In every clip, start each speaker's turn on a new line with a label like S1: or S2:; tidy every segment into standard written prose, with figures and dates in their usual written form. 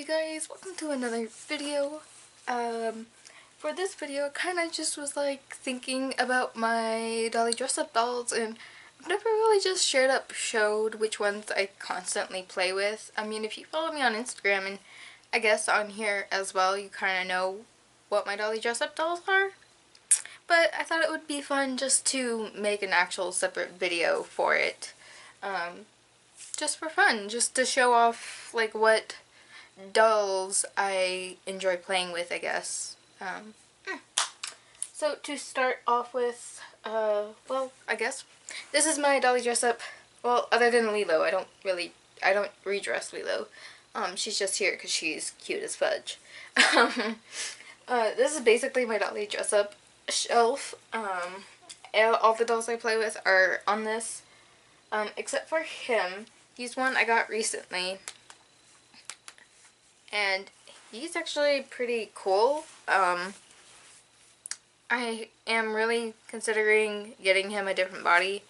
S1: you guys, welcome to another video. For this video, I kind of just was like thinking about my Dolly dress-up dolls, and I've never really just showed which ones I constantly play with. I mean, if you follow me on Instagram, and I guess on here as well, you kind of know what my Dolly dress-up dolls are. But I thought it would be fun just to make an actual separate video for it. Just for fun, just to show off like what dolls I enjoy playing with, I guess. So to start off with, well, I guess this is my Dolly dress up. Well, other than Lilo, I don't redress Lilo. She's just here because she's cute as fudge. This is basically my Dolly dress up shelf. All the dolls I play with are on this, except for him. He's one I got recently, and he's actually pretty cool. I am really considering getting him a different body,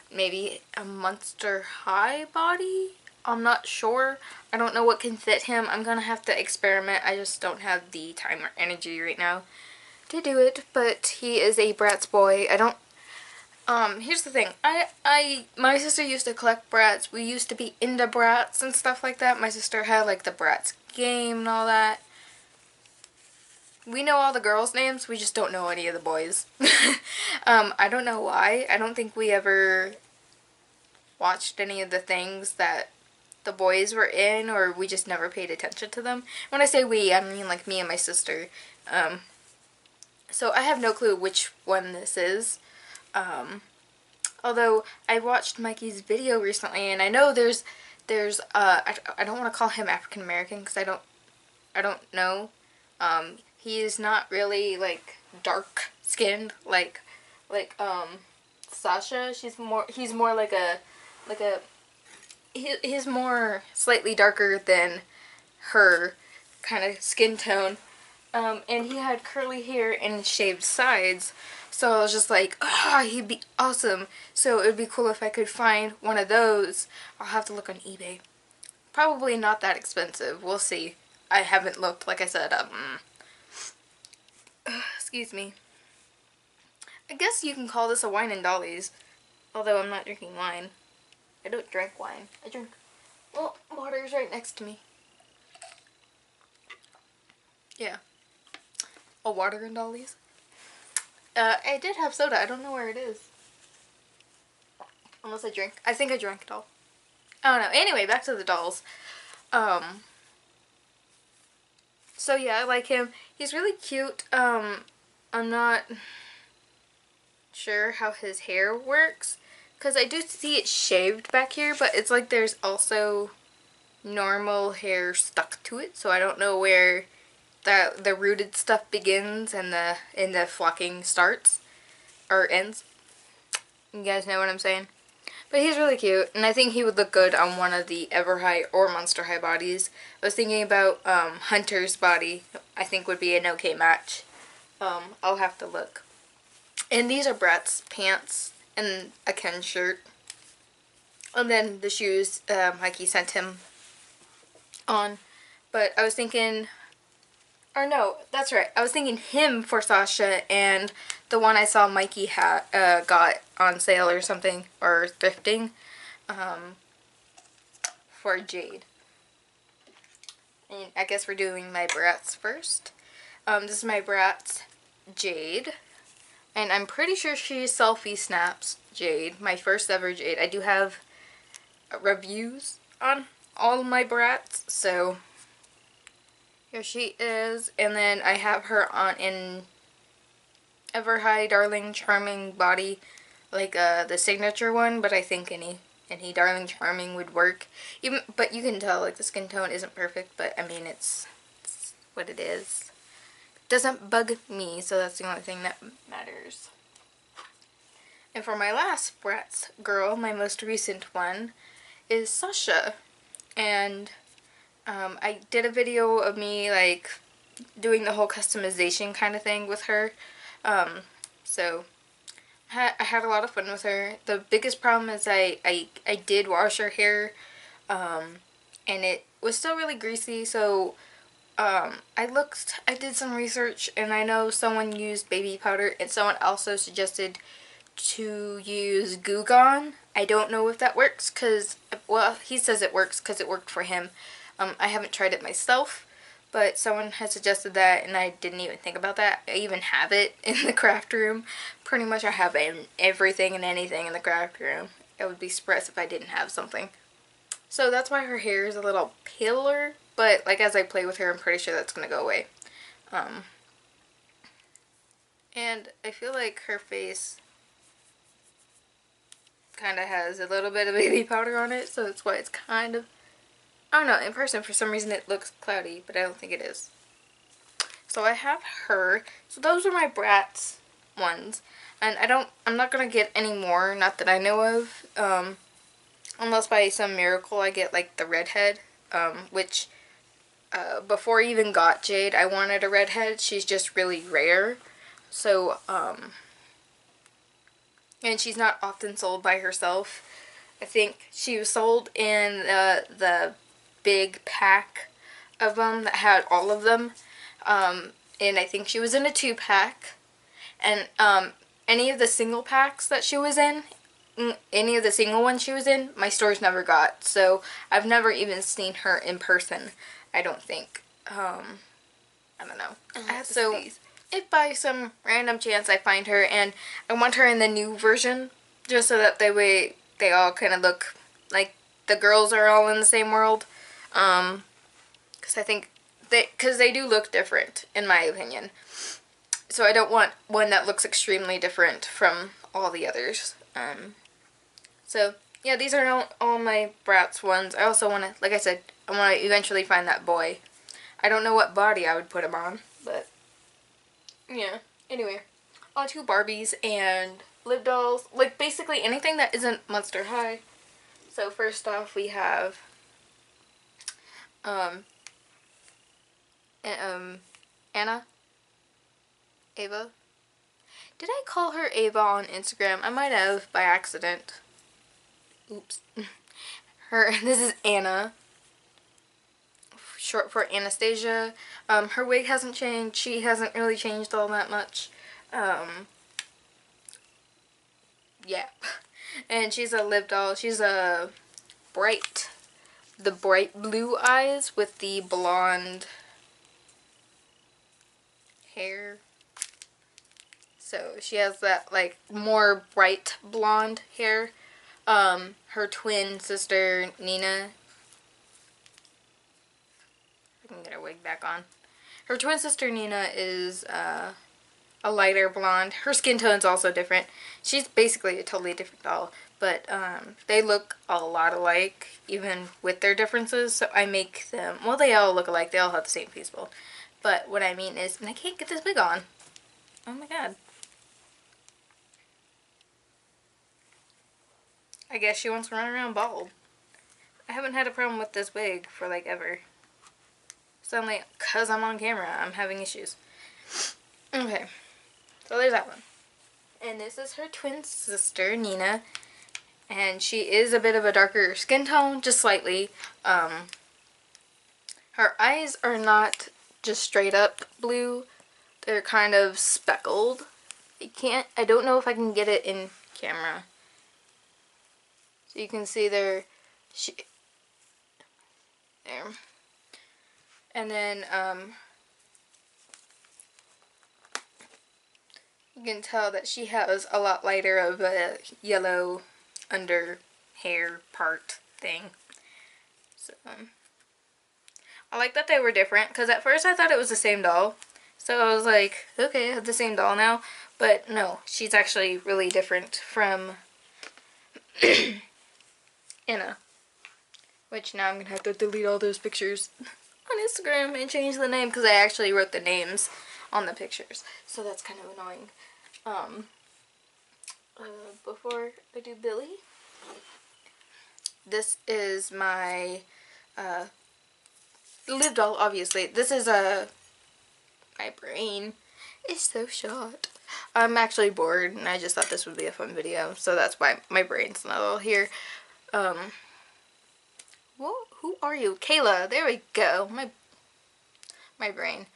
S1: maybe a Monster High body. I'm not sure. I don't know what can fit him. I'm gonna have to experiment. I just don't have the time or energy right now to do it, but he is a Bratz boy. Here's the thing. My sister used to collect Bratz. We used to be into Bratz and stuff like that. My sister had like the Bratz game and all that. We know all the girls' names, we just don't know any of the boys. I don't know why. I don't think we ever watched any of the things that the boys were in, or we just never paid attention to them. When I say we, I mean like me and my sister. So I have no clue which one this is. Although I watched Mikey's video recently, and I know there's I don't want to call him African American because I don't know. He is not really like dark skinned like Sasha. He's more like he's more slightly darker than her kind of skin tone. And he had curly hair and shaved sides. So I was just like, ah, he'd be awesome. So it would be cool if I could find one of those. I'll have to look on eBay. Probably not that expensive. We'll see. I haven't looked, like I said. Excuse me. I guess you can call this a wine and dollies. Although I'm not drinking wine. I don't drink wine. I drink, well, water's right next to me. Yeah. A water and dollies. I did have soda. I don't know where it is. Unless I drink. I think I drank it all. I don't know. Anyway, back to the dolls. So yeah, I like him. He's really cute. I'm not sure how his hair works, because I do see it shaved back here, but it's like there's also normal hair stuck to it, so I don't know where the rooted stuff begins and the flocking starts or ends. You guys know what I'm saying? But he's really cute, and I think he would look good on one of the Everhigh or Monster High bodies. I was thinking about Hunter's body. I think would be an okay match. I'll have to look. And these are Bratz pants and a Ken shirt. And then the shoes Mikey sent him on. But I was thinking, or no, that's right. I was thinking him for Sasha, and the one I saw Mikey got on sale or something, or thrifting, for Jade. And I guess we're doing my Bratz first. This is my Bratz Jade, and I'm pretty sure she selfie snaps Jade, my first ever Jade. I do have reviews on all my Bratz, so here she is. And then I have her on in Everhigh Darling Charming body, like the signature one, but I think any Darling Charming would work. But you can tell like the skin tone isn't perfect, but I mean it's what it is. It doesn't bug me, so that's the only thing that matters. And for my last Bratz girl, my most recent one, is Sasha. And I did a video of me like doing the whole customization kind of thing with her. So I had a lot of fun with her. The biggest problem is I did wash her hair and it was still really greasy, so I did some research, and I know someone used baby powder, and someone also suggested to use Goo Gone. I don't know if that works, because, well, he says it works because it worked for him. I haven't tried it myself, but someone had suggested that, and I didn't even think about that. I even have it in the craft room. Pretty much I have everything and anything in the craft room. I would be surprised if I didn't have something. So that's why her hair is a little paler, but like as I play with her, I'm pretty sure that's going to go away. And I feel like her face kind of has a little bit of baby powder on it, so that's why it's kind of, I don't know, in person for some reason it looks cloudy, but I don't think it is. So I have her. So those are my Bratz ones. And I'm not going to get any more, not that I know of, unless by some miracle I get like the redhead, which before I even got Jade, I wanted a redhead. She's just really rare. So, and she's not often sold by herself. I think she was sold in the big pack of them that had all of them. And I think she was in a 2-pack. And any of the single packs that she was in, any of the single ones she was in, my stores never got. So I've never even seen her in person, I don't think. I don't know. So if by some random chance I find her, and I want her in the new version, just so that they all kind of look like the girls are all in the same world. Because I think because they do look different, in my opinion. So I don't want one that looks extremely different from all the others. So yeah, these are all my Bratz ones. I also want to, like I said, I want to eventually find that boy. I don't know what body I would put him on, but yeah. Anyway, on to Barbies and Liv dolls. Like basically anything that isn't Monster High. So first off we have Anna. Ava. Did I call her Ava on Instagram? I might have by accident. Oops. This is Anna. Short for Anastasia. Her wig hasn't changed. She hasn't really changed all that much. Yeah. And she's a Liv doll. She's a bright blue eyes with the blonde hair. So she has that like more bright blonde hair. Her twin sister Nina, I can get her wig back on. Her twin sister Nina is a lighter blonde. Her skin tone's also different. She's basically a totally different doll, but they look a lot alike even with their differences. So I make them, well, they all look alike. They all have the same face build. But what I mean is, and I can't get this wig on. Oh my god. I guess she wants to run around bald. I haven't had a problem with this wig for like ever. Suddenly, cause I'm on camera, I'm having issues. Okay, so there's that one. And this is her twin sister, Nina. And she is a bit of a darker skin tone, just slightly. Her eyes are not just straight up blue. They're kind of speckled. I don't know if I can get it in camera. So you can see there. And then, you can tell that she has a lot lighter of a yellow under hair part thing. So, I like that they were different, because at first I thought it was the same doll. So I was like, okay, I have the same doll now. But no, she's actually really different from Anna. Which now I'm going to have to delete all those pictures on Instagram and change the name, because I actually wrote the names on the pictures. So that's kind of annoying. Before I do Billy, this is my Liv doll, obviously. This is my brain is so short. I'm actually bored and I just thought this would be a fun video, so that's why my brain's not all here. Who Who are you? Kayla. There we go. My brain.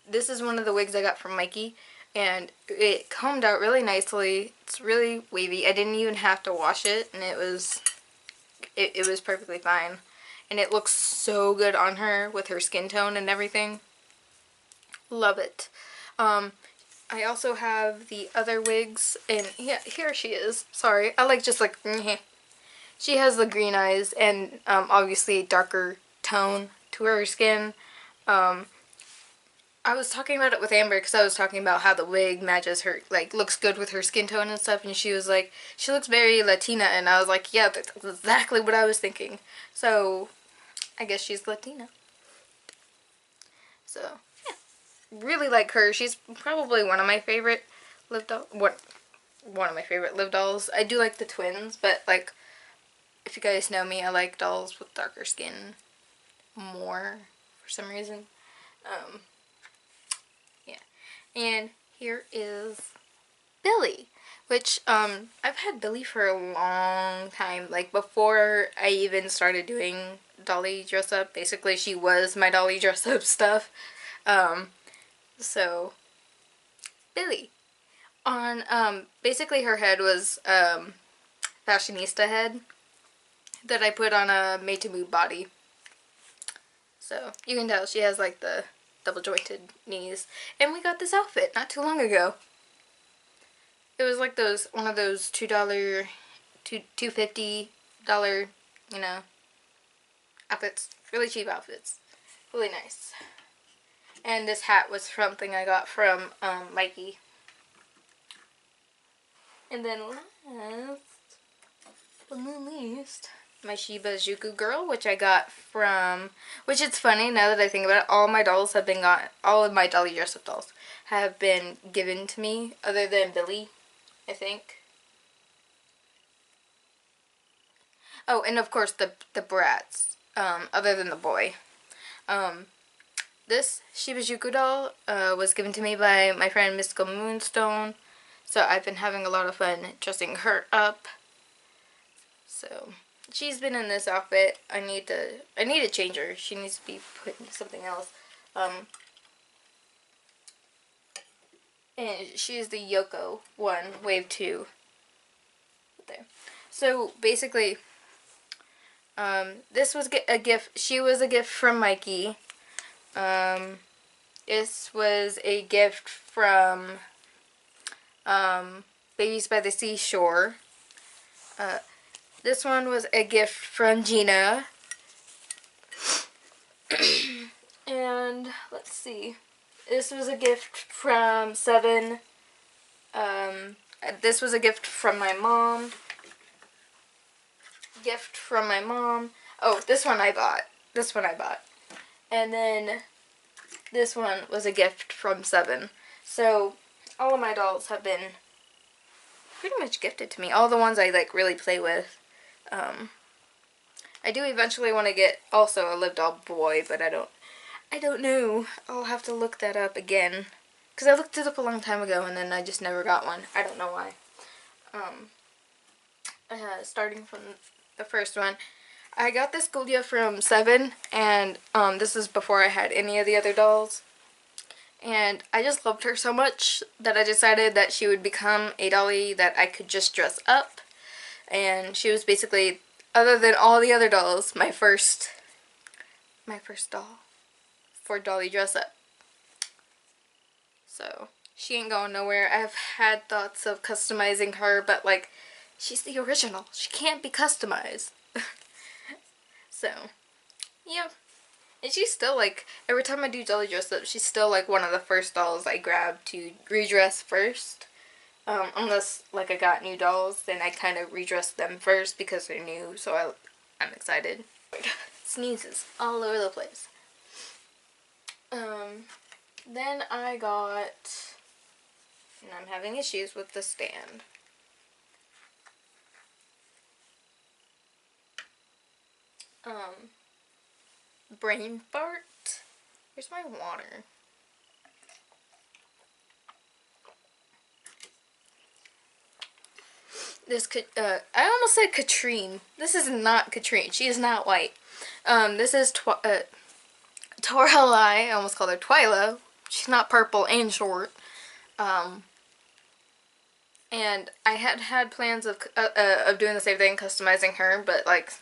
S1: This is one of the wigs I got from Mikey, and it combed out really nicely. It's really wavy. I didn't even have to wash it, and it was perfectly fine. And it looks so good on her with her skin tone and everything. Love it. I also have the other wigs, and yeah, here she is. Sorry, I like just like, she has the green eyes and obviously darker tone to her skin. I was talking about it with Amber because I was talking about how the wig matches her, like, looks good with her skin tone and stuff, and she was like, she looks very Latina, and I was like, yeah, that's exactly what I was thinking. So, I guess she's Latina. So, yeah. Really like her. She's probably one of my favorite live dolls. One of my favorite live dolls. I do like the twins, but, like, if you guys know me, I like dolls with darker skin more for some reason. Yeah. And here is Billy, which I've had Billy for a long time, like before I even started doing dolly dress up. Basically, she was my dolly dress up stuff. So Billy on basically her head was fashionista head that I put on a Made to Move body. So you can tell she has like the double jointed knees, and we got this outfit not too long ago. It was like one of those $2, $250, you know, outfits. Really cheap outfits. Really nice. And this hat was something I got from Mikey. And then last but not least, my Shiba Juku girl, which I got from, which it's funny now that I think about it, all my dolls have been all of my dolly dress up dolls have been given to me, other than Billy, I think. Oh, and of course the brats, other than the boy. This Shiba Juku doll was given to me by my friend Mystical Moonstone, so I've been having a lot of fun dressing her up. So she's been in this outfit. I need to change her. She needs to be put into something else. And she's the Yoko one, wave 2. There. So basically, this was a gift. She was a gift from Mikey. This was a gift from Babies by the Seashore. This one was a gift from Gina. And let's see. This was a gift from Seven. This was a gift from my mom. Gift from my mom. Oh, this one I bought. This one I bought. And then this one was a gift from Seven. So all of my dolls have been pretty much gifted to me. All the ones I like really play with. I do eventually want to get also a live doll boy, but I don't know. I'll have to look that up again. Because I looked it up a long time ago and then I just never got one. I don't know why. Starting from the first one, I got this Golia from Seven, and this is before I had any of the other dolls. And I just loved her so much that I decided that she would become a dolly that I could just dress up. And she was basically, other than all the other dolls, my first doll for dolly dress up. So she ain't going nowhere. I've had thoughts of customizing her, but like, she's the original. She can't be customized. So, yeah. And she's still like, every time I do dolly dress up, she's still like one of the first dolls I grab to redress first. Unless like I got new dolls, then I kind of redress them first because they're new, so I'm excited. Sneezes all over the place. Then I got, and I'm having issues with the stand. Brain fart. Here's my water. this could, I almost said Katrine. This is not Katrine. She is not white. This is Toralei. I almost called her Twyla. She's not purple and short. And I had plans of doing the same thing, customizing her, but like,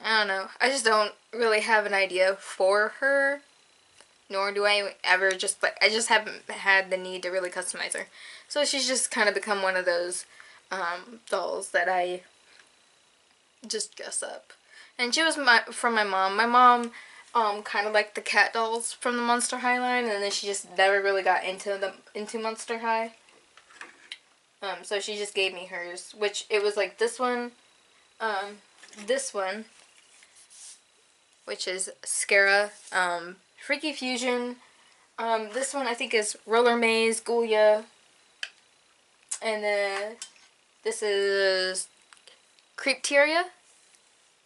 S1: I don't know. I just don't really have an idea for her, nor do I ever just like, I just haven't had the need to really customize her. So she's just kind of become one of those dolls that I just dress up. And she was from my mom. My mom kind of liked the cat dolls from the Monster High line, and then she just never really got into Monster High. So she just gave me hers, which it was like this one, which is Scara, Freaky Fusion. This one I think is Roller Maze, Ghoulia, and then this is Creepteria.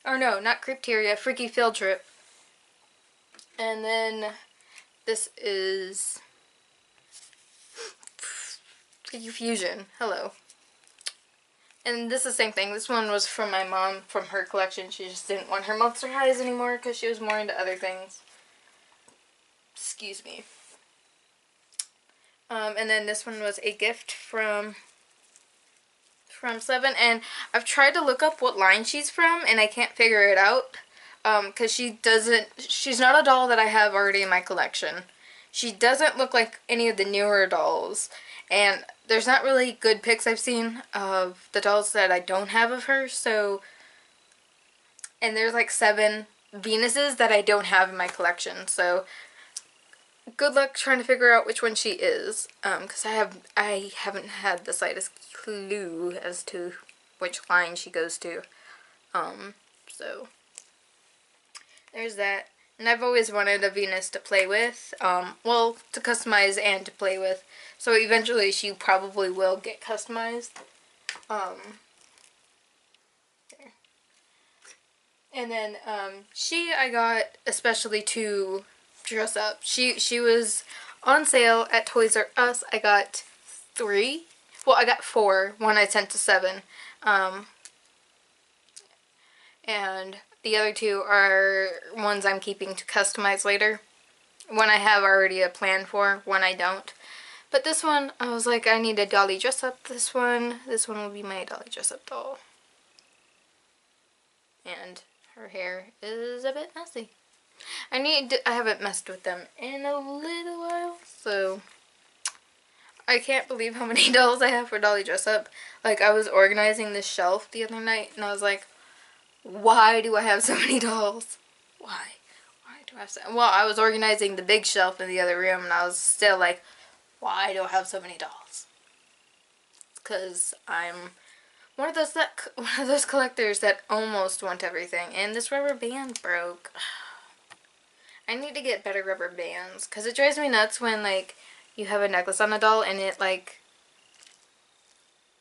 S1: Or no, not Creepteria, Freaky Field Trip. And then this is Freaky Fusion. Hello. And this is the same thing. This one was from my mom, from her collection. She just didn't want her Monster Highs anymore because she was more into other things. Excuse me. And then this one was a gift from Seven. And I've tried to look up what line she's from, and I can't figure it out. Because she's not a doll that I have already in my collection. She doesn't look like any of the newer dolls. And there's not really good pics I've seen of the dolls that I don't have of her, so... And there's like 7 Venuses that I don't have in my collection, so... Good luck trying to figure out which one she is, because I haven't had the slightest clue as to which line she goes to. So... There's that. And I've always wanted a Venus to play with. Well, to customize and to play with. So eventually she probably will get customized. There. And then, I got especially to dress up. She was on sale at Toys R Us. I got 3. Well, I got 4. One I sent to 7. And the other 2 are ones I'm keeping to customize later. One I have already a plan for, one I don't. But this one, I was like, I need a dolly dress up. This one will be my dolly dress up doll. And her hair is a bit messy. I haven't messed with them in a little while, so I can't believe how many dolls I have for dolly dress up. Like, I was organizing this shelf the other night, and I was like, why do I have so many dolls? Why do I have so... Well, I was organizing the big shelf in the other room, and I was still like, why do I have so many dolls? Because I'm one of those collectors that almost want everything, and this rubber band broke. I need to get better rubber bands, because it drives me nuts when, like, you have a necklace on a doll and it, like,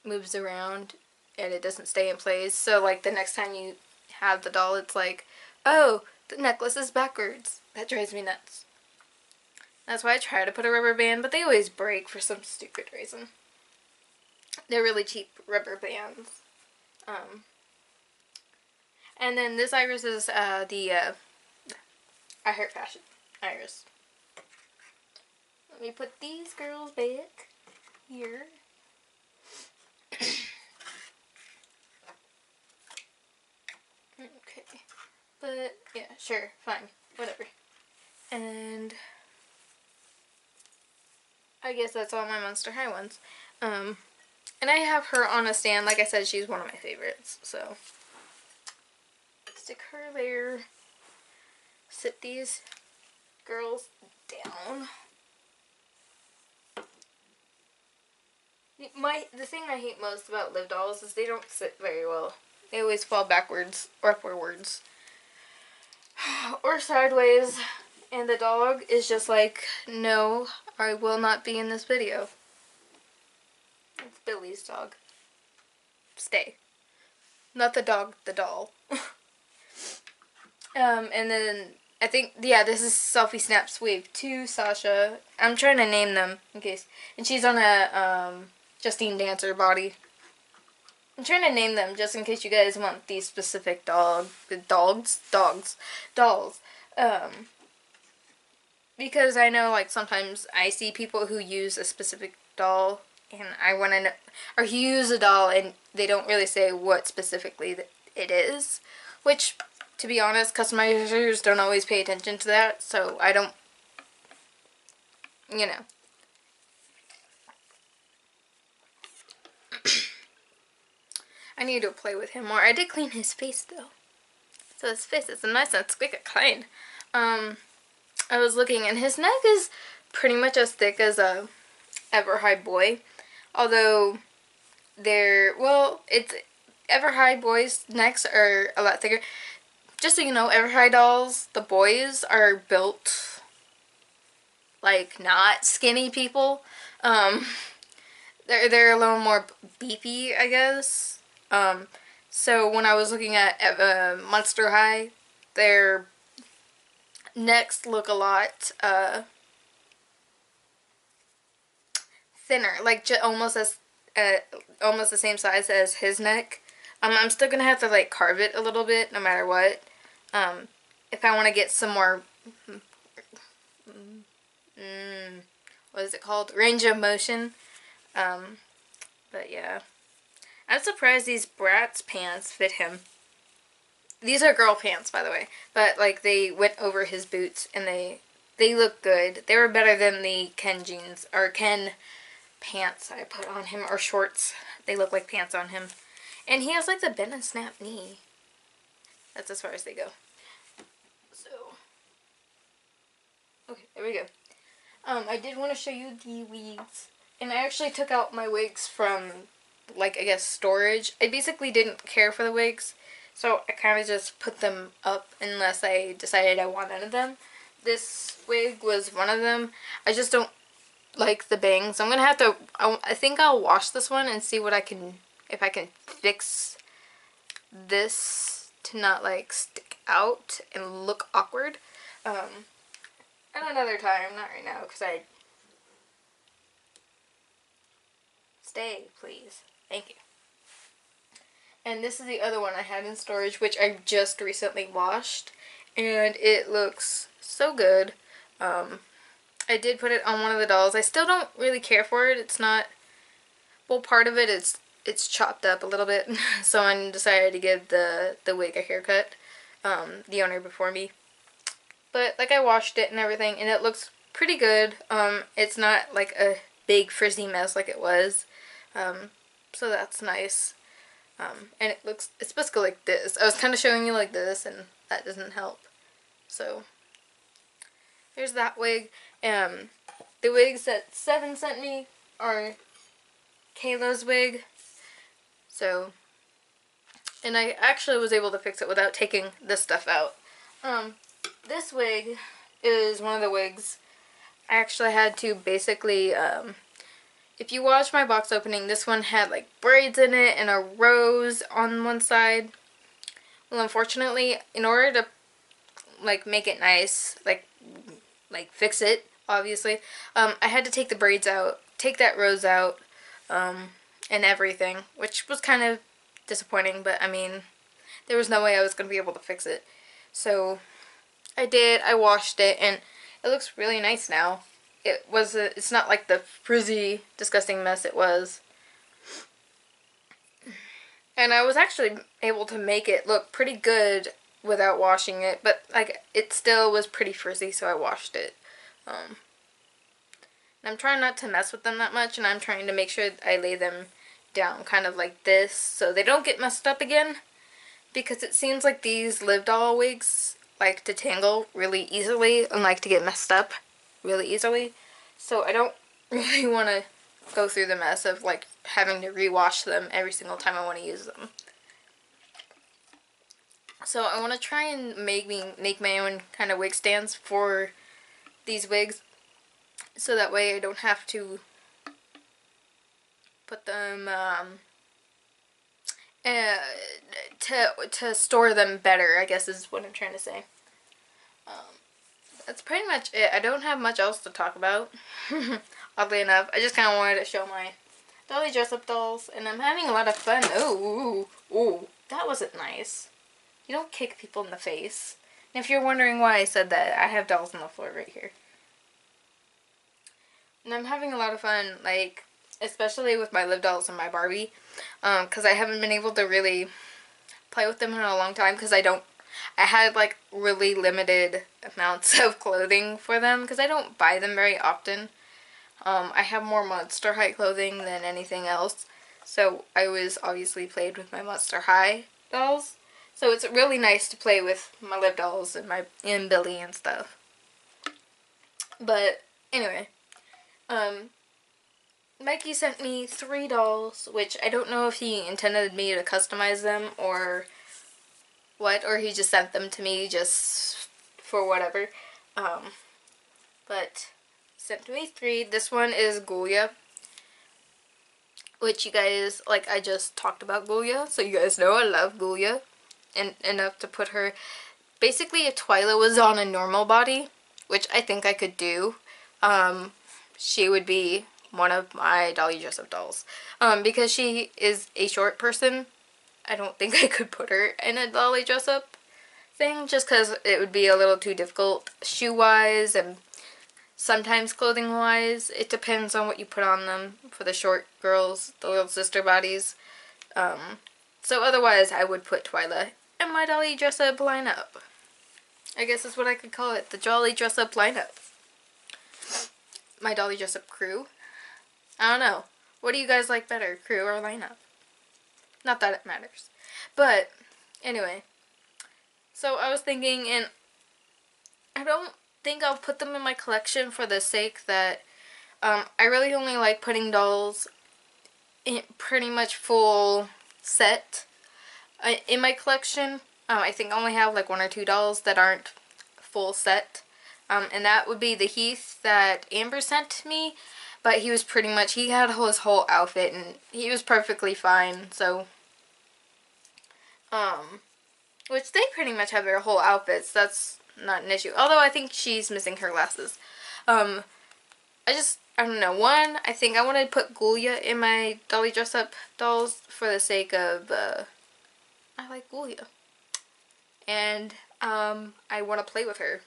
S1: moves around and it doesn't stay in place. So, like, the next time you have the doll, it's like, oh, the necklace is backwards. That drives me nuts. That's why I try to put a rubber band, but they always break for some stupid reason. They're really cheap rubber bands. And then this iris is the I Heart Fashion iris. Let me put these girls back here. Okay. But, yeah, sure, fine, whatever. And I guess that's all my Monster High ones. And I have her on a stand. Like I said, she's one of my favorites, so stick her there. Sit these girls down. The thing I hate most about Live dolls is they don't sit very well. They always fall backwards or forwards or sideways, and the dog is just like, no, I will not be in this video. It's Billy's dog. Stay. Not the dog, the doll. And then I think, yeah, this is Selfie Snaps Wave 2 Sasha. I'm trying to name them in case. And she's on a Justine Dancer body. I'm trying to name them just in case you guys want these specific dolls. Because I know, like, sometimes I see people who use a specific doll, and I want to know, or who use a doll and they don't really say what specifically it is, which, to be honest, customizers don't always pay attention to that, so I don't, you know. I need to play with him more. I did clean his face, though. So his face is nice and squeaky clean. I was looking, and his neck is pretty much as thick as a Everhigh boy. Although, it's Everhigh boys' necks are a lot thicker. Just so you know, Everhigh dolls, the boys are built like not skinny people. They're a little more beefy, I guess. So when I was looking at Monster High, their necks look a lot thinner, like almost the same size as his neck. I'm still gonna have to like carve it a little bit, no matter what. If I want to get some more, what is it called? Range of motion. But yeah. I'm surprised these Bratz pants fit him. These are girl pants, by the way. But, like, they went over his boots, and they look good. They were better than the Ken jeans, or Ken pants I put on him, or shorts. They look like pants on him. And he has, like, the bend and snap knee. That's as far as they go. So, okay, there we go. I did want to show you the wigs. And I actually took out my wigs from, like, I guess, storage. I basically didn't care for the wigs, so I kind of just put them up unless I decided I wanted them. This wig was one of them. I just don't like the bangs. I'm going to have to, I think I'll wash this one and see what if I can fix this to not, like, stick out and look awkward. At another time, not right now, because Stay, please. Thank you. And this is the other one I had in storage, which I just recently washed. And it looks so good. I did put it on one of the dolls. I still don't really care for it. It's not... Well, part of it is it's chopped up a little bit. Someone decided to give the wig a haircut. The owner before me. But, like, I washed it and everything, and it looks pretty good. It's not, like, a big frizzy mess like it was. So that's nice. And it's supposed to go like this. I was kind of showing you like this, and that doesn't help. So, here's that wig. The wigs that Seven sent me are Kayla's wig. So, and I actually was able to fix it without taking this stuff out. This wig is one of the wigs I actually had to basically, if you watch my box opening, this one had like braids in it and a rose on one side. Well, unfortunately, in order to like make it nice, like fix it, obviously, I had to take the braids out, take that rose out, and everything, which was kind of disappointing, but I mean, there was no way I was going to be able to fix it. So, I did, I washed it, and it looks really nice now. It's not like the frizzy, disgusting mess it was. And I was actually able to make it look pretty good without washing it, but like it still was pretty frizzy, so I washed it. And I'm trying not to mess with them that much, and I'm trying to make sure I lay them down kind of like this so they don't get messed up again, because it seems like these Live Doll wigs like to tangle really easily and like to get messed up really easily. So I don't really want to go through the mess of like having to rewash them every single time I want to use them. So I want to try and make my own kind of wig stands for these wigs, so that way I don't have to put them to store them better, I guess is what I'm trying to say. That's pretty much it. I don't have much else to talk about. Oddly enough, I just kind of wanted to show my Dolly dress-up dolls, and I'm having a lot of fun. Oh, ooh, ooh, that wasn't nice. You don't kick people in the face. And if you're wondering why I said that, I have dolls on the floor right here. And I'm having a lot of fun, like, especially with my Liv dolls and my Barbie, because I haven't been able to really play with them in a long time, because I had, like, really limited amounts of clothing for them, because I don't buy them very often. I have more Monster High clothing than anything else, so I always obviously played with my Monster High dolls. So it's really nice to play with my Liv dolls and Billy and stuff. But anyway, Mikey sent me 3 dolls, which I don't know if he intended me to customize them or what, or he just sent them to me just for whatever. But sent to me 3. This one is Ghoulia, which you guys, like, I just talked about Ghoulia, so you guys know I love Ghoulia, and enough to put her, basically if Twyla was on a normal body, which I think I could do, she would be one of my Dolly dress-up dolls, because she is a short person. I don't think I could put her in a Dolly dress-up thing, just because it would be a little too difficult shoe-wise and sometimes clothing-wise. It depends on what you put on them for the short girls, the little sister bodies. So otherwise, I would put Twyla in my Dolly dress-up lineup. I guess that's what I could call it, the Dolly dress-up lineup. My Dolly dress-up crew. I don't know. What do you guys like better, crew or lineup? Not that it matters. But, anyway. So I was thinking, and I don't think I'll put them in my collection for the sake that I really only like putting dolls in pretty much full set in my collection. I think I only have like 1 or 2 dolls that aren't full set, and that would be the Heath that Amber sent me, but he was pretty much, he had his whole outfit and he was perfectly fine. So which they pretty much have their whole outfits, that's not an issue, although I think she's missing her glasses. I don't know, I think I want to put Ghoulia in my Dolly dress-up dolls for the sake of, I like Ghoulia. And, I want to play with her.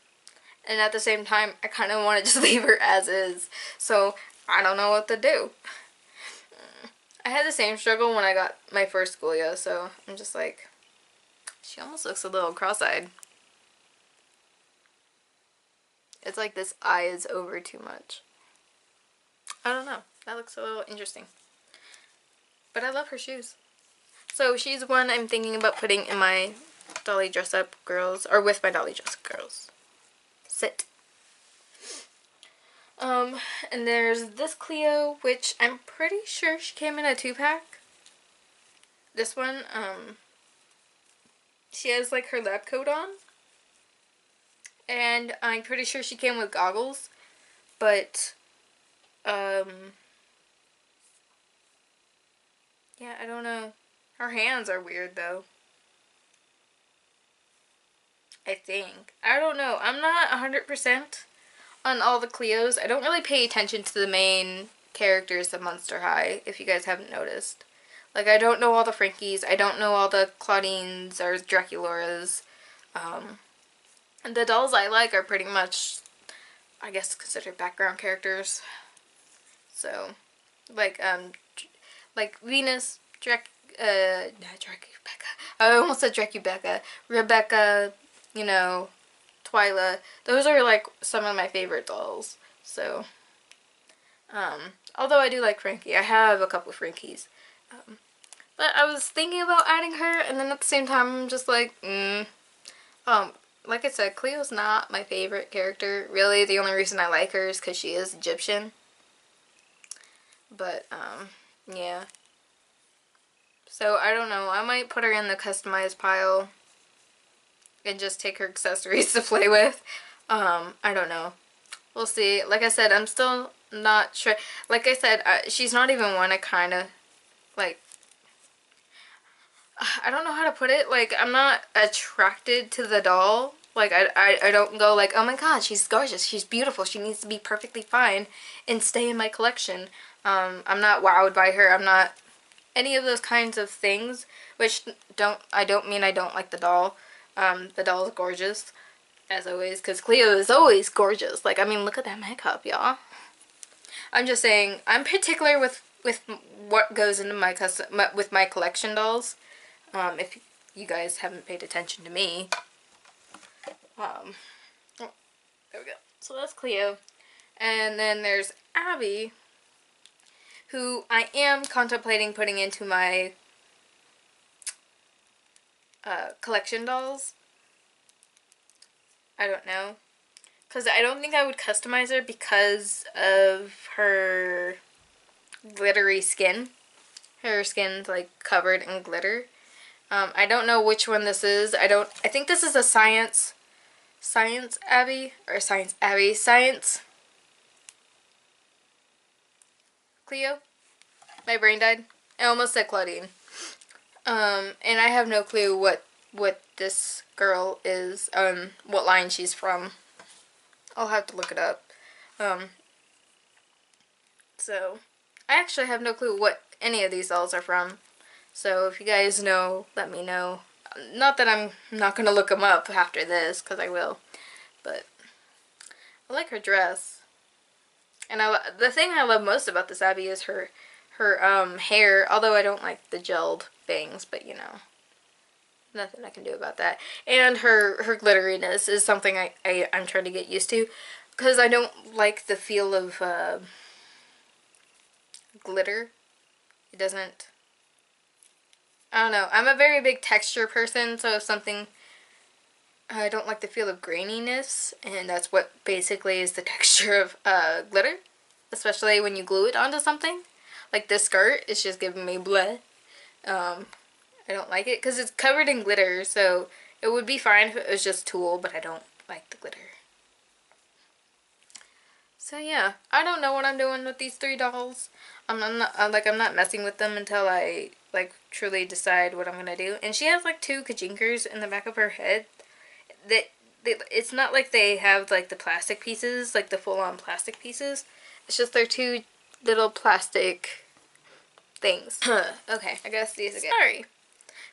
S1: And at the same time, I kind of want to just leave her as is. So, I don't know what to do. I had the same struggle when I got my first Ghoulia, so I'm just like, she almost looks a little cross-eyed. It's like this eye is over too much. I don't know. That looks a little interesting. But I love her shoes. So she's one I'm thinking about putting in my Dolly dress-up girls, or with my Dolly dress-up girls. Sit. And there's this Cleo, which I'm pretty sure she came in a 2-pack. This one, she has like her lab coat on. And I'm pretty sure she came with goggles. But, yeah, I don't know. Her hands are weird though. I think. I don't know. I'm not 100% on all the Cleos. I don't really pay attention to the main characters of Monster High, if you guys haven't noticed. Like, I don't know all the Frankies. I don't know all the Claudines or Draculas. And the dolls I like are pretty much, I guess, considered background characters. So, like Venus, Rebecca. I almost said Rebecca. Rebecca, you know, Twyla. Those are like some of my favorite dolls. So, although I do like Frankie, I have a couple of Frankies. But I was thinking about adding her, and then at the same time, I'm just like, like I said, Cleo's not my favorite character. Really, the only reason I like her is because she is Egyptian. But, yeah. So, I don't know. I might put her in the customized pile and just take her accessories to play with. I don't know. We'll see. Like I said, I'm still not sure. Like I said, she's not even one I kind of, like, I don't know how to put it. Like, I'm not attracted to the doll. Like, I don't go like, oh my god, she's gorgeous, she's beautiful, she needs to be perfectly fine and stay in my collection. I'm not wowed by her. I'm not any of those kinds of things, which I don't mean I don't like the doll. The doll is gorgeous, as always, because Cleo is always gorgeous. Like, I mean, look at that makeup, y'all. I'm just saying, I'm particular with what goes into with my collection dolls. If you guys haven't paid attention to me. Oh, there we go. So that's Cleo. And then there's Abby, who I am contemplating putting into my collection dolls. I don't know. Because I don't think I would customize her because of her glittery skin. Her skin's like covered in glitter. I don't know which one this is. I think this is a Science Abby, or Science Abby, Science Cleo. My brain died. I almost said Claudine. And I have no clue what this girl is, what line she's from. I'll have to look it up. So I actually have no clue what any of these dolls are from. So if you guys know, let me know. Not that I'm not going to look them up after this, because I will. But I like her dress. And the thing I love most about this Abby is her hair. Although I don't like the gelled bangs, but you know, nothing I can do about that. And her glitteriness is something I'm trying to get used to. Because I don't like the feel of glitter. It doesn't... I don't know. I'm a very big texture person, so if something... I don't like the feel of graininess, and that's what basically is the texture of glitter. Especially when you glue it onto something. Like this skirt is just giving me bleh. I don't like it, because it's covered in glitter, so it would be fine if it was just tulle, but I don't like the glitter. So yeah, I don't know what I'm doing with these 3 dolls. I'm not messing with them until I like truly decide what I'm gonna do. And she has like 2 kajinkers in the back of her head. It's not like they have like the plastic pieces, like the full-on plastic pieces. It's just they're 2 little plastic things. Okay, I gotta sneeze again. Sorry.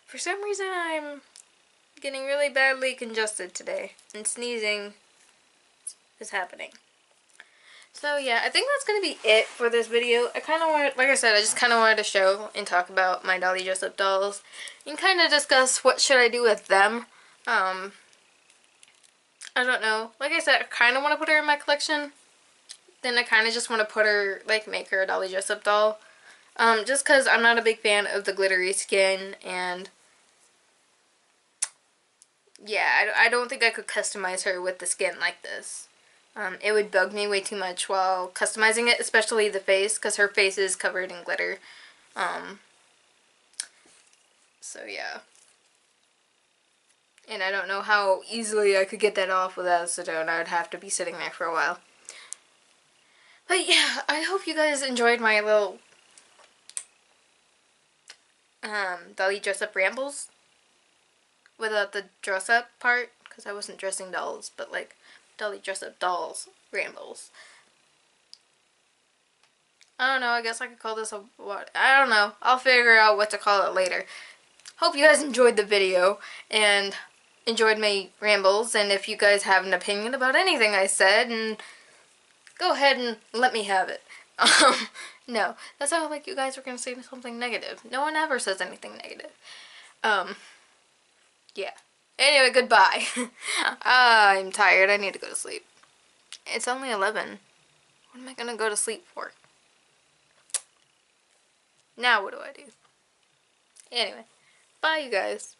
S1: For some reason I'm getting really badly congested today, and sneezing is happening. So yeah, I think that's going to be it for this video. I kind of wanted, like I said, I just kind of wanted to show and talk about my Dolly Dress Up dolls. And kind of discuss what should I do with them. I don't know. Like I said, I kind of want to put her in my collection. Then I kind of just want to put her, like, make her a Dolly Dress Up doll. Just because I'm not a big fan of the glittery skin. And yeah, I don't think I could customize her with the skin like this. It would bug me way too much while customizing it, especially the face, because her face is covered in glitter. So yeah. And I don't know how easily I could get that off without acetone. I would have to be sitting there for a while. But yeah, I hope you guys enjoyed my little Dolly Dress Up rambles. Without the dress up part, because I wasn't dressing dolls, but like Dolly Dress Up dolls rambles. I don't know, I guess I could call this a what? I don't know. I'll figure out what to call it later. Hope you guys enjoyed the video and enjoyed my rambles, and if you guys have an opinion about anything I said, and go ahead and let me have it. No, that sounded like you guys were going to say something negative. No one ever says anything negative. Yeah. Anyway, goodbye. I'm tired. I need to go to sleep. It's only 11. What am I going to go to sleep for? Now what do I do? Anyway, bye you guys.